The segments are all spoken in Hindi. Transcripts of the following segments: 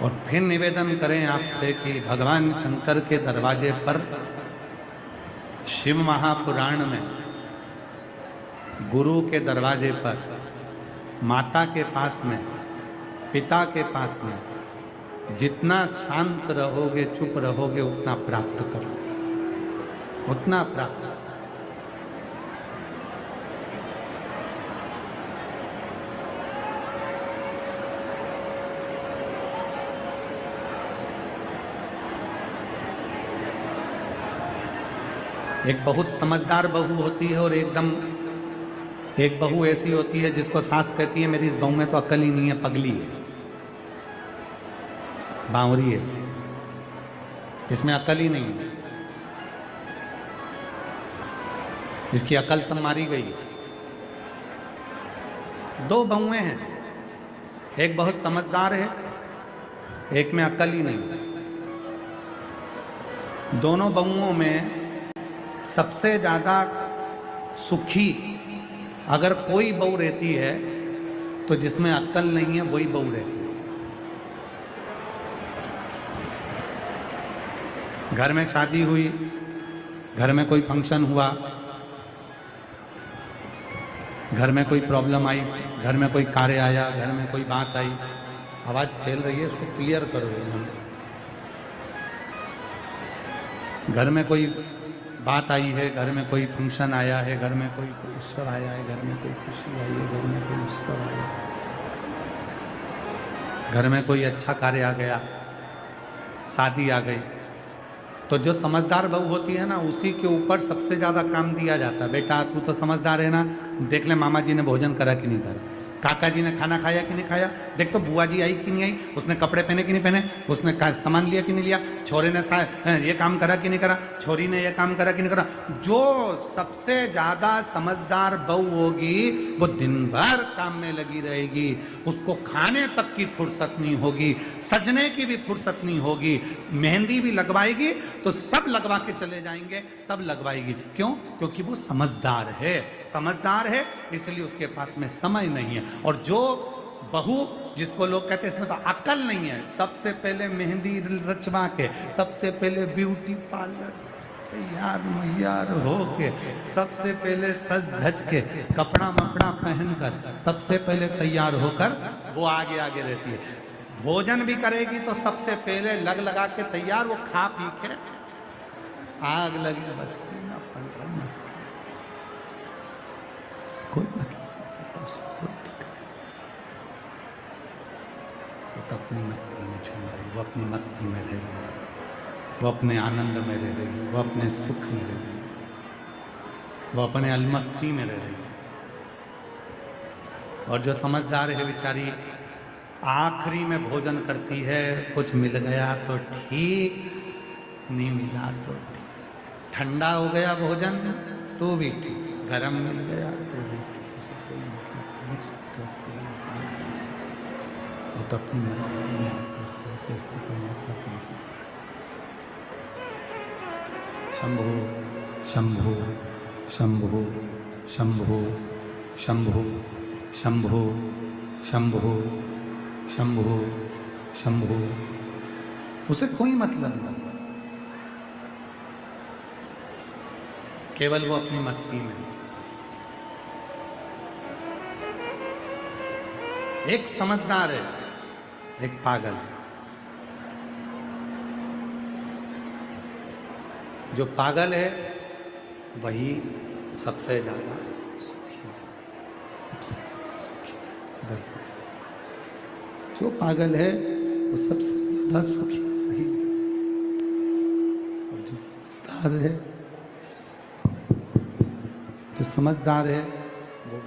और फिर निवेदन करें आपसे कि भगवान शंकर के दरवाजे पर शिव महापुराण में गुरु के दरवाजे पर, माता के पास में, पिता के पास में जितना शांत रहोगे, चुप रहोगे, उतना प्राप्त करो, उतना प्राप्त। एक बहुत समझदार बहू होती है और एक बहू ऐसी होती है जिसको सास कहती है मेरी इस बहू में तो अक्ल ही नहीं है, पगली है, बावरी है, इसमें अक्ल ही नहीं है, इसकी अक्ल सब मारी गई। दो बहुएं हैं, एक बहुत समझदार है, एक में अक्ल ही नहीं। दोनों बहुओं में सबसे ज्यादा सुखी अगर कोई बहू रहती है तो जिसमें अक्ल नहीं है वही बहू रहती है। घर में शादी हुई, घर में कोई फंक्शन हुआ, घर में कोई प्रॉब्लम आई, घर में कोई कार्य आया, घर में कोई बात आई, आवाज फैल रही है, इसको क्लियर करो। घर में कोई बात आई है, घर में कोई फंक्शन आया है, घर में कोई उत्सव आया है, घर में कोई खुशी आई है, घर में कोई उत्सव आया, घर में कोई अच्छा कार्य आ गया, शादी आ गई, तो जो समझदार बहू होती है ना, उसी के ऊपर सबसे ज्यादा काम दिया जाता है। बेटा तू तो समझदार है ना, देख ले मामा जी ने भोजन करा कि नहीं करा, काका जी ने खाना खाया कि नहीं खाया, देख तो बुआ जी आई कि नहीं आई, उसने कपड़े पहने कि नहीं पहने, उसने सामान लिया कि नहीं लिया, छोरे ने ये काम करा कि नहीं करा, छोरी ने ये काम करा कि नहीं करा। जो सबसे ज्यादा समझदार बहू होगी वो दिन भर काम में लगी रहेगी, उसको खाने तक की फुर्सत नहीं होगी, सजने की भी फुर्सत नहीं होगी, मेहंदी भी लगवाएगी तो सब लगवा के चले जाएंगे तब लगवाएगी। क्यों? क्योंकि वो समझदार है, समझदार है इसलिए उसके पास में समय नहीं है। और जो बहू जिसको लोग कहते हैं इसमें तो अकल नहीं है, सबसे पहले मेहंदी रचवा के, सबसे पहले ब्यूटी पार्लर तैयार मैयार हो के, सबसे पहले सज धज के, कपड़ा मपड़ा पहनकर सबसे पहले तैयार होकर वो आगे आगे रहती है। भोजन भी करेगी तो सबसे पहले लग लगा के तैयार, वो खा पी के आग लगी बस्ती में अपन मस्ती, कोई मतलब वो तो अपनी मस्ती में झूम रही, वो अपनी मस्ती में रह रही, वो अपने आनंद में रह रही, वो अपने सुख में रह रही, वो अपने अलमस्ती में रह रही। और जो समझदार है बेचारी आखिरी में भोजन करती है, कुछ मिल गया तो ठीक, नहीं मिला तो ठीक, ठंडा हो गया भोजन तो भी ठीक, गरम मिल गया तो भी ठीक, उसे कोई मतलब नहीं, वो तो अपनी मस्ती में उसे उससे कोई मतलब नहीं। शंभो शंभो शंभो शंभो शंभो शंभो शंभो शंभो शंभो, उसे कोई मतलब नहीं, केवल वो अपनी मस्ती में। एक समझदार है, एक पागल है। जो पागल है वही सबसे ज्यादा सुखी है, सबसे ज्यादा सुखी है। जो पागल है वो सबसे ज्यादा सुखी है वही, और जो समझदार है, जो समझदार है वो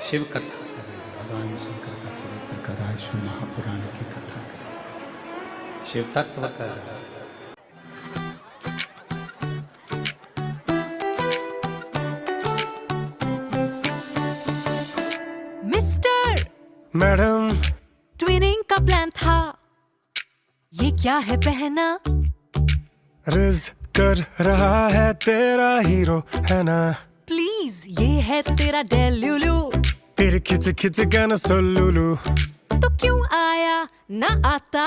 शिव कथा करेगा, भगवान शंकर का चरित्र कर रहा है, शिव महापुराण की कथा कर, शिव तत्व कर रहा है। मिस्टर मैडम, ट्विनिंग का प्लान था, ये क्या है पहना? रिज कर रहा है तेरा हीरो है ना। प्लीज ये है तेरा डेल्यूलू, तेरे खिच खिच गाना सोलूलू, तो क्यों आया ना आता?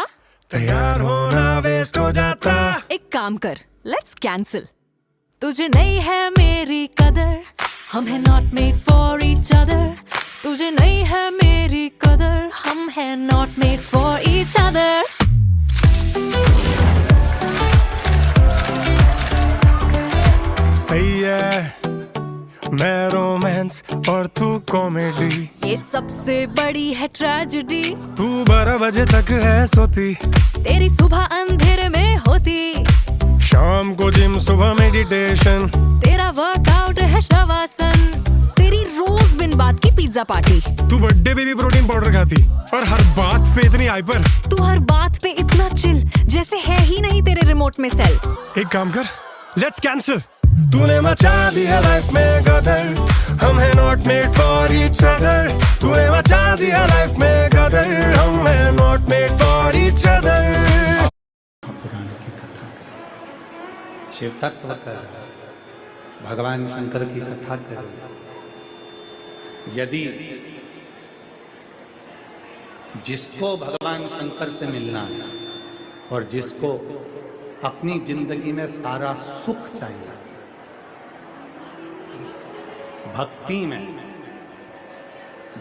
तैयार होना वेस्ट हो जाता। एक काम कर, लेट्स कैंसिल। तुझे नहीं है मेरी कदर, हम हैं not made for each other. तुझे नहीं है मेरी कदर, हम हैं not made for each other. सही है, मैं रोमांस और तू कॉमेडी। ये सबसे बड़ी है ट्रेजेडी। तू 12 बजे तक है सोती, तेरी सुबह अंधेरे में होती। शाम को जिम सुबह मेडिटेशन। तेरा वर्कआउट है शवासन। तेरी रोज बिन बात की पिज्जा पार्टी। तू बर्थडे पे भी प्रोटीन पाउडर खाती और हर बात पे इतनी हाइपर। तू हर बात पे इतना चिल जैसे है ही नहीं तेरे रिमोट में सेल। एक काम कर, लेट्स कैंसिल। तूने मचा दिया लाइफ में गदर, हम हैं not made for each other. तूने मचा दिया लाइफ में गदर, हम हैं not made for each other. पुराण की कथा शिव तत्व कर, भगवान शंकर की कथा कर। यदि जिसको भगवान शंकर से मिलना है और जिसको अपनी जिंदगी में सारा सुख चाहिए, भक्ति में,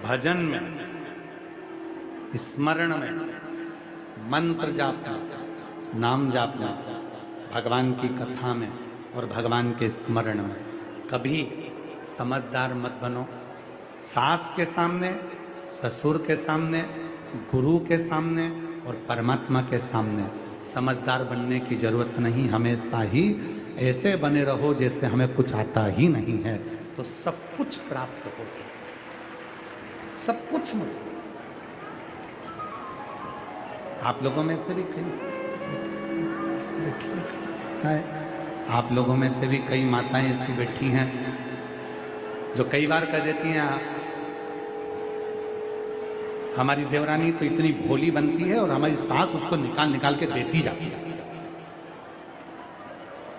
भजन में, स्मरण में, मंत्र जाप में, नाम जाप में, भगवान की कथा में और भगवान के स्मरण में कभी समझदार मत बनो। सास के सामने, ससुर के सामने, गुरु के सामने और परमात्मा के सामने समझदार बनने की जरूरत नहीं। हमेशा ही ऐसे बने रहो जैसे हमें कुछ आता ही नहीं है, तो सब कुछ प्राप्त हो, सब कुछ मिले। आप लोगों में से भी आप लोगों में से भी कई माताएं ऐसी बैठी हैं जो कई बार कह देती हैं, हमारी देवरानी तो इतनी भोली बनती है और हमारी सास उसको निकाल निकाल के देती जाती है।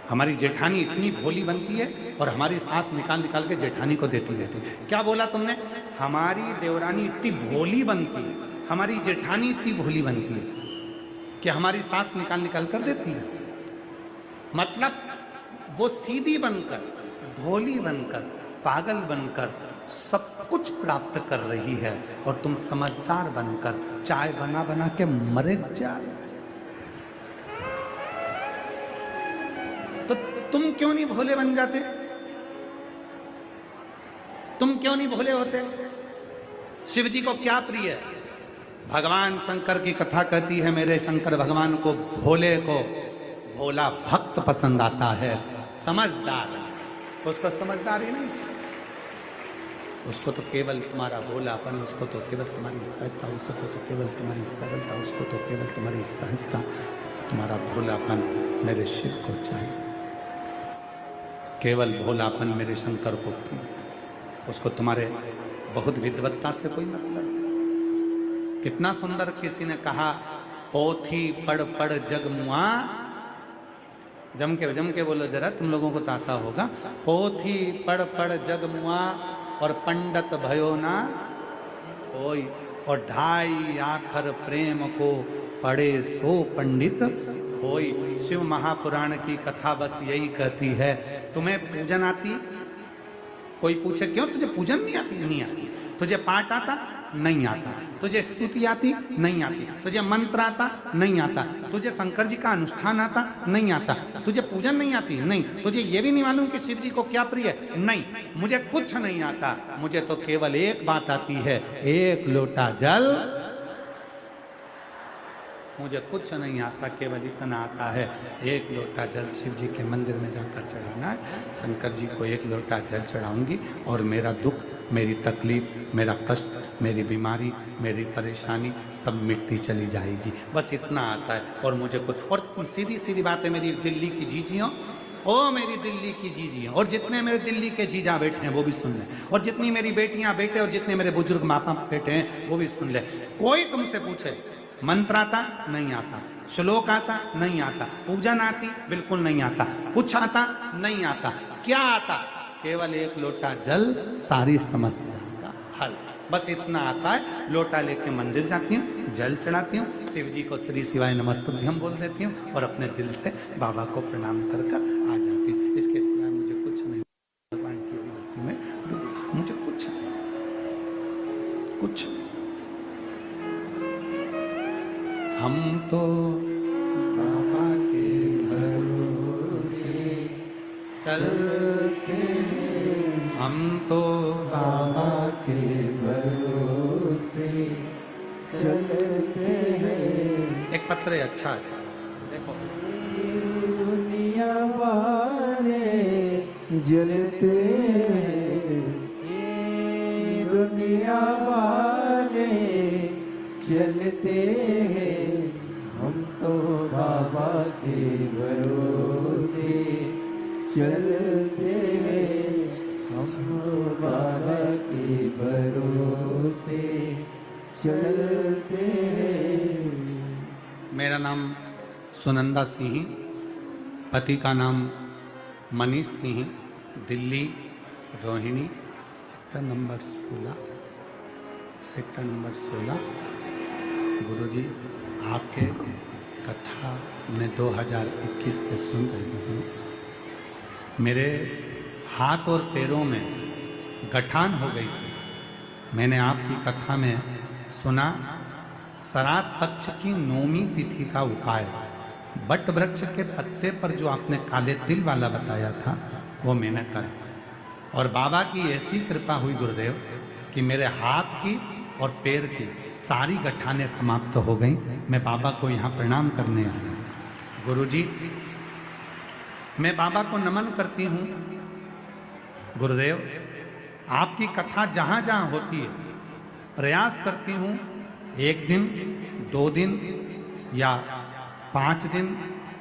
हमारी जेठानी इतनी भोली बनती है और हमारी सास निकाल निकाल के जेठानी को देती रहती है। क्या बोला तुमने? हमारी देवरानी इतनी भोली बनती है, हमारी जेठानी इतनी भोली बनती है कि हमारी सास निकाल निकाल कर देती है। मतलब वो सीधी बनकर, भोली बनकर, पागल बनकर सब कुछ प्राप्त कर रही है और तुम समझदार बनकर चाय बना बना के मरे जा रहे हो। तो तुम क्यों नहीं भोले बन जाते? तुम क्यों नहीं भोले होते? शिव जी को क्या प्रिय है? भगवान शंकर की कथा कहती है, मेरे शंकर भगवान को, भोले को भोला भक्त पसंद आता है। समझदार, उसको समझदार ही नहीं चाहिए। उसको तो केवल तुम्हारा भोलापन, उसको तो केवल तुम्हारी सहजता, उसको तो केवल तुम्हारी सरलता, उसको तो केवल तुम्हारी सहजता, तुम्हारा भोलापन मेरे शिव को चाहिए। केवल भोलापन मेरे शंकर को प्रिय। उसको तुम्हारे बहुत विद्वत्ता से कोई मतलब नहीं। कितना सुंदर किसी ने कहा, पोथी पढ़ पढ़ जग मुआ। जम के बोलो जरा, तुम लोगों को तो आता होगा। पोथी पढ़ पढ़ जग मुआ और पंडित भयो ना होई, और ढाई आखर प्रेम को पढ़े सो पंडित होई। शिव महापुराण की कथा बस यही कहती है। तुम्हें पूजन आती? कोई पूछे क्यों तुझे पूजन नहीं आती? नहीं आती। तुझे पाठ आता? नहीं आता। तुझे स्तुति आती? नहीं आती। तुझे मंत्र आता? नहीं आता। तुझे शंकर जी का अनुष्ठान आता? नहीं आता। तुझे पूजन नहीं आती? नहीं। तुझे ये भी नहीं मालूम कि शिव जी को क्या प्रिय है? नहीं। मुझे कुछ नहीं आता, मुझे तो केवल एक बात आती है, एक लोटा जल। मुझे कुछ नहीं आता, केवल इतना आता है, एक लोटा जल शिव जी के मंदिर में जाकर चढ़ाना है। शंकर जी को एक लोटा जल चढ़ाऊंगी और मेरा दुख, मेरी तकलीफ, मेरा कष्ट, मेरी बीमारी, मेरी परेशानी सब मिटती चली जाएगी। बस इतना आता है। और मुझे कुछ, और सीधी सीधी बात है मेरी दिल्ली की जीजियों, ओ मेरी दिल्ली की जीजियों, और जितने मेरे दिल्ली के जीजा बैठे हैं वो भी सुन लें, और जितनी मेरी बेटियां बेटे और जितने मेरे बुजुर्ग माँ बाप बैठे हैं वो भी सुन लें। कोई तुमसे पूछे मंत्र आता? नहीं आता। श्लोक आता? नहीं आता। पूजन आती? बिल्कुल नहीं आता। कुछ आता? नहीं आता। क्या आता? केवल एक लोटा जल, सारी समस्या का हल। बस इतना आता है। लोटा लेके मंदिर जाती हूँ, जल चढ़ाती हूँ, शिव जी को श्री शिवाय नमस्तुभ्यम बोल देती हूँ और अपने दिल से बाबा को प्रणाम कर आ जाती हूँ। इसके सिवाय मुझे कुछ नहीं, भगवान की भक्ति में डूबी, मुझे कुछ नहीं, कुछ नहीं। हम तो बाबा के भरोसे चलते, हम तो बाबा के भरोसे चलते हैं। एक पत्र है, अच्छा है, देखो। दुनिया वाले जलते हैं, ये दुनिया वाले चलते हैं, हम तो बाबा के भरोसे चलते हैं, हम तो बाबा के भरोसे चलते हैं। मेरा नाम सुनंदा सिंह, पति का नाम Manish Singh, Delhi Rohini, sector number 16, sector number 16। गुरुजी, आपके कथा में 2021 से सुन रही हूँ। मेरे हाथ और पैरों में गठान हो गई थी। मैंने आपकी कथा में सुना, श्राद्ध पक्ष की नौमी तिथि का उपाय, बट वृक्ष के पत्ते पर जो आपने काले तिल वाला बताया था वो मैंने करा, और बाबा की ऐसी कृपा हुई गुरुदेव कि मेरे हाथ की और पैर की सारी गठानें समाप्त हो गई। मैं बाबा को यहाँ प्रणाम करने आई हूँ। गुरुजी, मैं बाबा को नमन करती हूँ। गुरुदेव, आपकी कथा जहाँ जहाँ होती है प्रयास करती हूँ 1 दिन, 2 दिन या 5 दिन,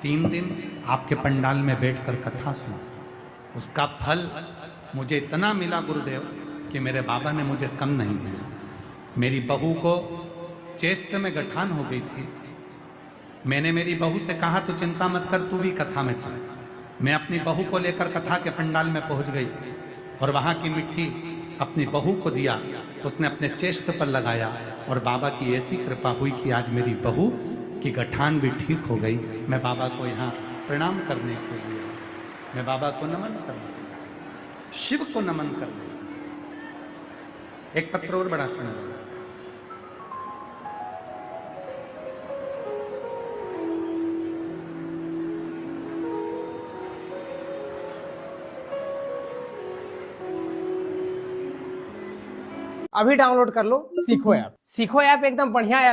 3 दिन आपके पंडाल में बैठकर कथा सुन। उसका फल मुझे इतना मिला गुरुदेव कि मेरे बाबा ने मुझे कम नहीं दिया। मेरी बहू को चेस्ट में गठान हो गई थी। मैंने मेरी बहू से कहा तो चिंता मत कर, तू भी कथा में चल। मैं अपनी बहू को लेकर कथा के पंडाल में पहुंच गई और वहाँ की मिट्टी अपनी बहू को दिया, उसने अपने चेस्ट पर लगाया और बाबा की ऐसी कृपा हुई कि आज मेरी बहू की गठान भी ठीक हो गई। मैं बाबा को यहाँ प्रणाम करने के लिए, मैं बाबा को नमन करने, शिव को नमन करने। एक पत्र और बड़ा सुंदर, अभी डाउनलोड कर लो सीखो ऐप। सीखो ऐप एकदम बढ़िया ऐप